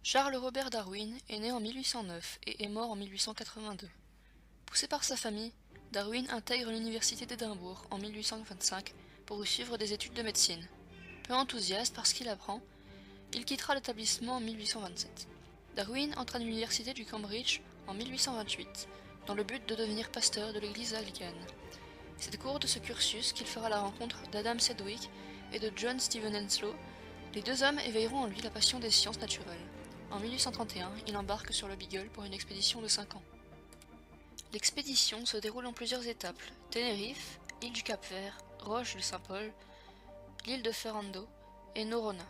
Charles Robert Darwin est né en 1809 et est mort en 1882. Poussé par sa famille, Darwin intègre l'université d'Édimbourg en 1825 pour y suivre des études de médecine. Peu enthousiaste par ce qu'il apprend, il quittera l'établissement en 1827. Darwin entre à l'université du Cambridge en 1828 dans le but de devenir pasteur de l'église anglicane. C'est au cours de ce cursus qu'il fera la rencontre d'Adam Sedgwick et de John Stephen Henslow. Les deux hommes éveilleront en lui la passion des sciences naturelles. En 1831, il embarque sur le Beagle pour une expédition de 5 ans. L'expédition se déroule en plusieurs étapes: Tenerife, île du Cap-Vert, Roche de Saint-Paul, l'île de Ferrando et Noronha.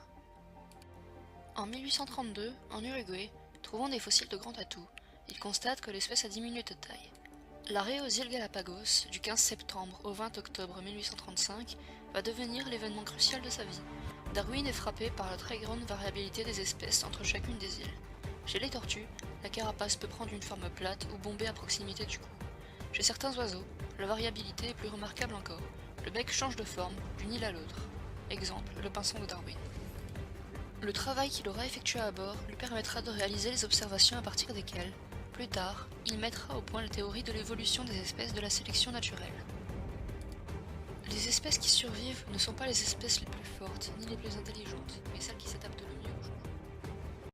En 1832, en Uruguay, trouvant des fossiles de grand atout, il constate que l'espèce a diminué de taille. L'arrêt aux îles Galapagos du 15 septembre au 20 octobre 1835 va devenir l'événement crucial de sa vie. Darwin est frappé par la très grande variabilité des espèces entre chacune des îles. Chez les tortues, la carapace peut prendre une forme plate ou bombée à proximité du cou. Chez certains oiseaux, la variabilité est plus remarquable encore. Le bec change de forme d'une île à l'autre. Exemple, le pinson de Darwin. Le travail qu'il aura effectué à bord lui permettra de réaliser les observations à partir desquelles, plus tard, il mettra au point la théorie de l'évolution des espèces de la sélection naturelle. Les espèces qui survivent ne sont pas les espèces les plus fortes ni les plus intelligentes, mais celles qui s'adaptent le mieux.